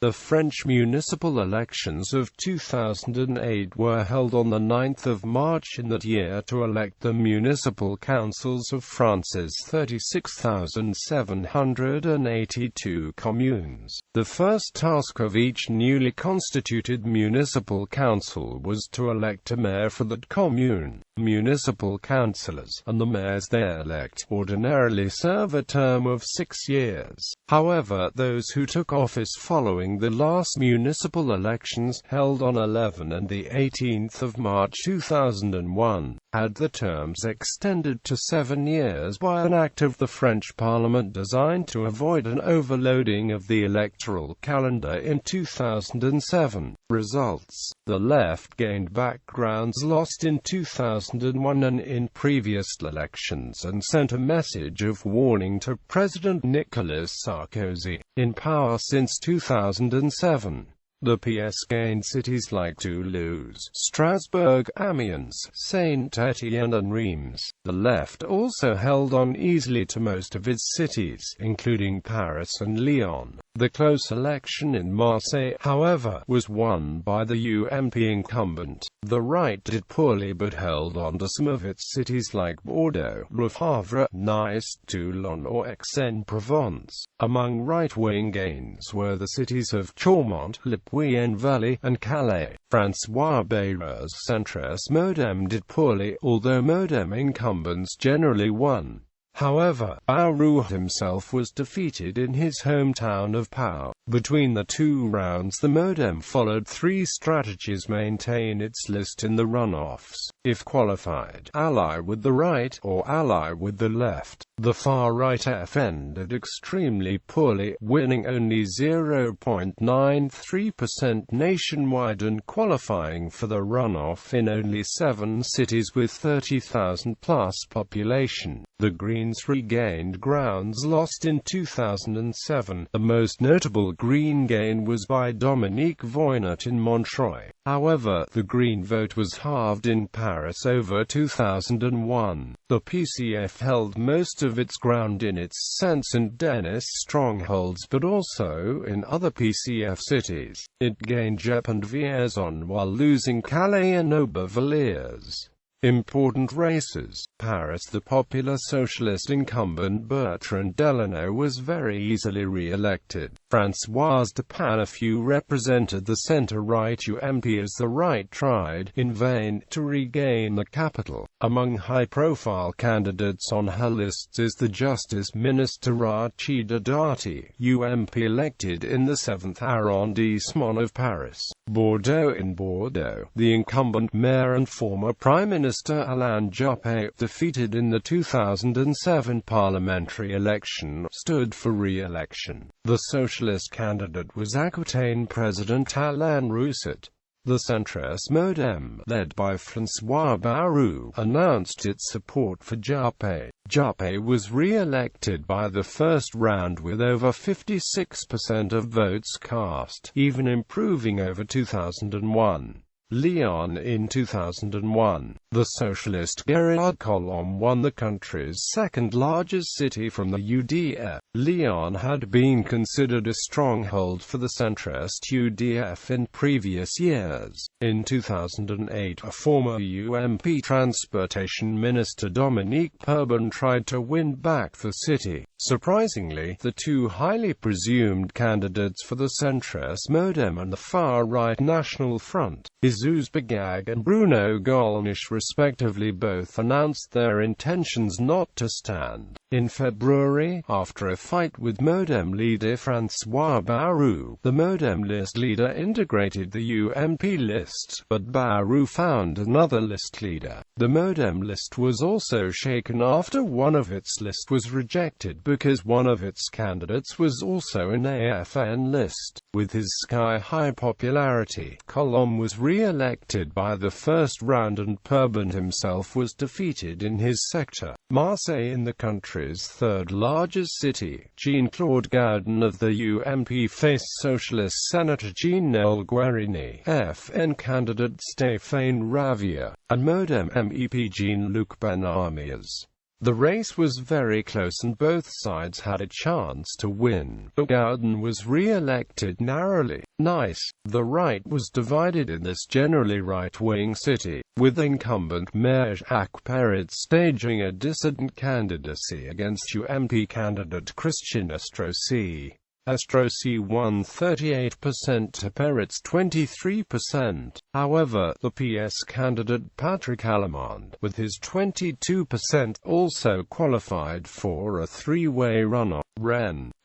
The French municipal elections of 2008 were held on the 9th of March in that year to elect the municipal councils of France's 36,782 communes. The first task of each newly constituted municipal council was to elect a mayor for that commune. Municipal councilors, and the mayors they elect, ordinarily serve a term of 6 years. However, those who took office following the last municipal elections, held on 11 and 18 March 2001, had the terms extended to 7 years by an act of the French Parliament designed to avoid an overloading of the electoral calendar in 2007. Results: the left gained back grounds lost in 2001 and in previous elections and sent a message of warning to President Nicolas Sarkozy, in power since 2007. The PS gained cities like Toulouse, Strasbourg, Amiens, Saint-Étienne and Reims. The left also held on easily to most of its cities, including Paris and Lyon. The close election in Marseille, however, was won by the UMP incumbent. The right did poorly but held on to some of its cities like Bordeaux, Le Havre, Nice, Toulon or Aix-en-Provence. Among right-wing gains were the cities of Chaumont, Le Puy-en-Velay, and Calais. François Bayreur's centrist MoDem did poorly, although MoDem incumbents generally won. However, Bayrou himself was defeated in his hometown of Pau. Between the two rounds the MoDem followed three strategies: maintain its list in the runoffs, if qualified, ally with the right, or ally with the left. The far-right FN did extremely poorly, winning only 0.93% nationwide and qualifying for the runoff in only 7 cities with 30,000-plus population. The Greens regained grounds lost in 2007. The most notable Green gain was by Dominique Voynet in Montreuil. However, the Green vote was halved in Paris over 2001. The PCF held most of its ground in its Saint-Denis strongholds but also in other PCF cities. It gained Gep and Vierzon while losing Calais and Aubervilliers. Important races. Paris: the popular socialist incumbent Bertrand Delanoë was very easily re-elected. Françoise Dupin-Afoux represented the centre-right UMP as the right tried, in vain, to regain the capital. Among high-profile candidates on her lists is the Justice Minister Rachida Dati, UMP elected in the 7th arrondissement of Paris. Bordeaux: in Bordeaux, the incumbent mayor and former Prime Minister Alain Juppé, defeated in the 2007 parliamentary election, stood for re-election. The socialist candidate was Aquitaine President Alain Rousset. The centrist MoDem, led by François Bayrou, announced its support for Juppé. Juppé was re-elected by the first round with over 56% of votes cast, even improving over 2001. Lyon: in 2001, the socialist Gérard Collomb won the country's second-largest city from the UDF. Lyon had been considered a stronghold for the centrist UDF in previous years. In 2008, a former UMP transportation minister Dominique Perben tried to win back the city. Surprisingly, the two highly presumed candidates for the centrist MoDem and the far-right National Front, Jesus Begag and Bruno Gollnisch respectively, both announced their intentions not to stand. In February, after a fight with MoDem leader François Bayrou, the MoDem list leader integrated the UMP list, but Bayrou found another list leader. The MoDem list was also shaken after one of its list was rejected because one of its candidates was also an AFN list. With his sky-high popularity, Collomb was re-elected by the first round and Perben himself was defeated in his sector. Marseille: in the country's third-largest city, Jean-Claude Gaudin of the UMP faced Socialist Senator Jean-Noël Guérini, FN candidate Stéphane Ravier, and MoDem MEP Jean-Luc Benamias. The race was very close and both sides had a chance to win, but Gowden was re-elected narrowly. The right was divided in this generally right-wing city, with incumbent Mayor Jacques Perret staging a dissident candidacy against UMP candidate Christian Estrosi. Estrosi won 38% to Perret's 23%. However, the PS candidate Patrick Allemande, with his 22%, also qualified for a three-way runoff.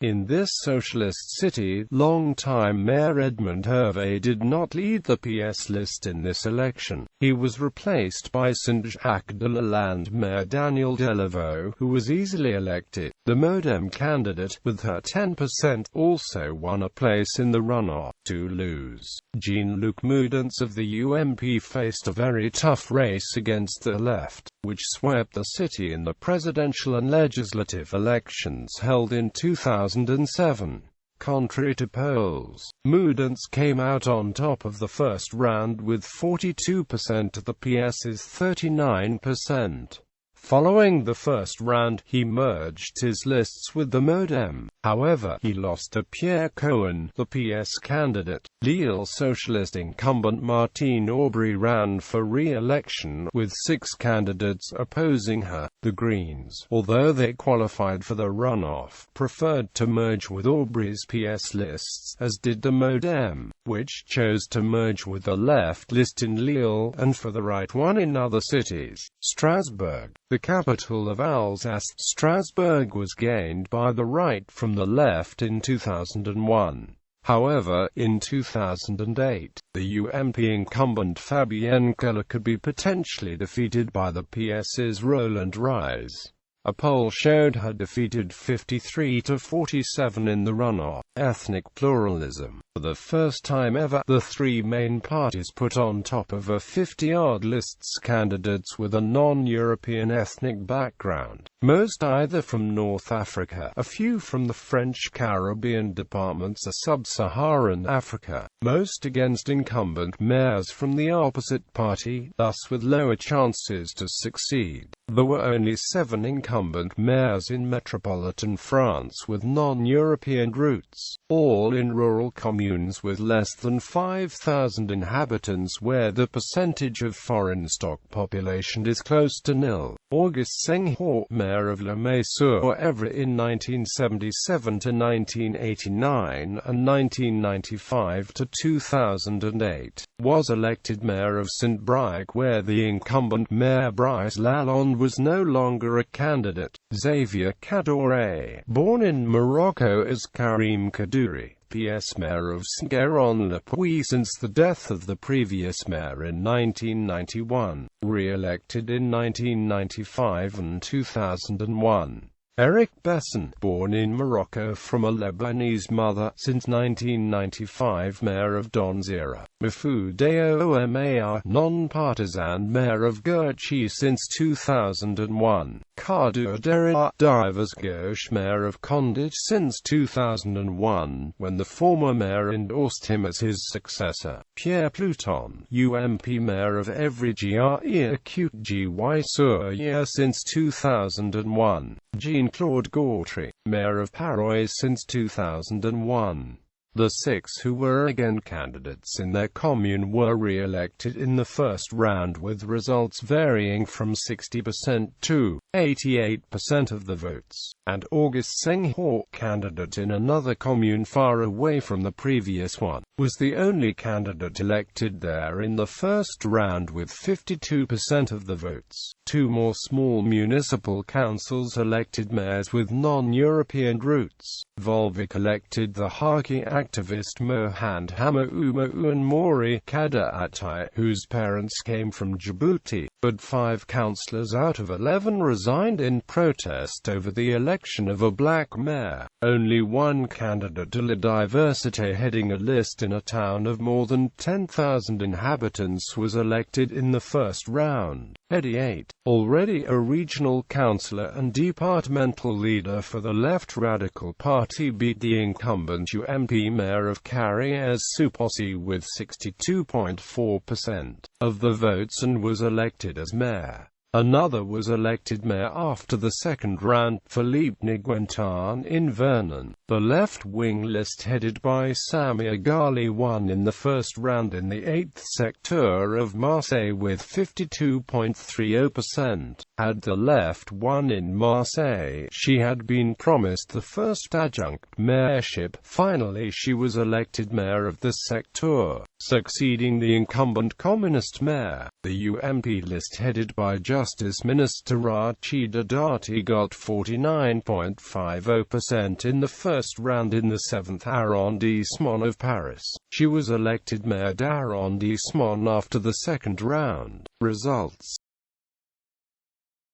In this socialist city, long-time Mayor Edmond Hervé did not lead the PS list in this election. He was replaced by Saint-Jacques-de-Lalande Mayor Daniel Delaveau, who was easily elected. The MoDem candidate, with her 10%, also won a place in the runoff. To lose. Jean-Luc Moudance of the UMP faced a very tough race against the left, which swept the city in the presidential and legislative elections held in 2007. Contrary to polls, Moudance came out on top of the first round with 42% to the PS's 39%. Following the first round, he merged his lists with the MoDem. However, he lost to Pierre Cohen, the PS candidate. Lille socialist incumbent Martine Aubry ran for re-election, with 6 candidates opposing her. The Greens, although they qualified for the runoff, preferred to merge with Aubry's PS lists, as did the MoDem, which chose to merge with the left list in Lille, and for the right one in other cities. Strasbourg, the capital of Alsace, Strasbourg was gained by the right from the left in 2001. However, in 2008, the UMP incumbent Fabienne Keller could be potentially defeated by the PS's Roland Rise. A poll showed her defeated 53 to 47 in the runoff. Ethnic pluralism. For the first time ever, the three main parties put on top of a 50-odd lists candidates with a non-European ethnic background, most either from North Africa, a few from the French Caribbean departments of sub-Saharan Africa, most against incumbent mayors from the opposite party, thus with lower chances to succeed. There were only 7 incumbent mayors in metropolitan France with non-European roots, all in rural communes with less than 5,000 inhabitants where the percentage of foreign stock population is close to nil. Auguste Senghor, mayor of Lamay-sur-Evre in 1977 to 1989 and 1995 to 2008, was elected mayor of Saint-Brieuc where the incumbent mayor Brice Lalonde was no longer a candidate. Xavier Kadore, born in Morocco as Karim Kadouri, PS mayor of Saint-Géron-le-Puy since the death of the previous mayor in 1991, re-elected in 1995 and 2001. Eric Besson, born in Morocco from a Lebanese mother, since 1995 mayor of Donzera. Mifou Omar, non-partisan mayor of Guerchi since 2001. Kadou Derrière, Divers Gauche mayor of Condit since 2001, when the former mayor endorsed him as his successor. Pierre Pluton, UMP mayor of Évry-Gy-sur-Year since 2001. Jean-Claude Gautry, mayor of Parois since 2001. The 6 who were again candidates in their commune were re-elected in the first round with results varying from 60% to 88% of the votes, and Auguste Senghor, candidate in another commune far away from the previous one, was the only candidate elected there in the first round with 52% of the votes. 2 more small municipal councils elected mayors with non-European roots. Volvic elected the Harki activist Mohand Hamou and Mori Kada Atai, whose parents came from Djibouti, but 5 councillors out of 11 resigned in protest over the election of a black mayor. Only one candidate de la Diversité heading a list in a town of more than 10,000 inhabitants was elected in the first round. Eddie 8, already a regional councillor and departmental leader for the left radical party, beat the incumbent UMP mayor of Carrières-sous-Poissy with 62.4% of the votes and was elected as mayor. Another was elected mayor after the second round, Philippe Niguentan in Vernon. The left-wing list headed by Samia Ghali won in the first round in the 8th sector of Marseille with 52.30%. Had the left won in Marseille, she had been promised the first adjunct mayorship. Finally she was elected mayor of the sector, succeeding the incumbent communist mayor. The UMP list headed by Justice Minister Rachida Dati got 49.50% in the first round in the 7th arrondissement of Paris. She was elected mayor d'arrondissement after the second round. Results: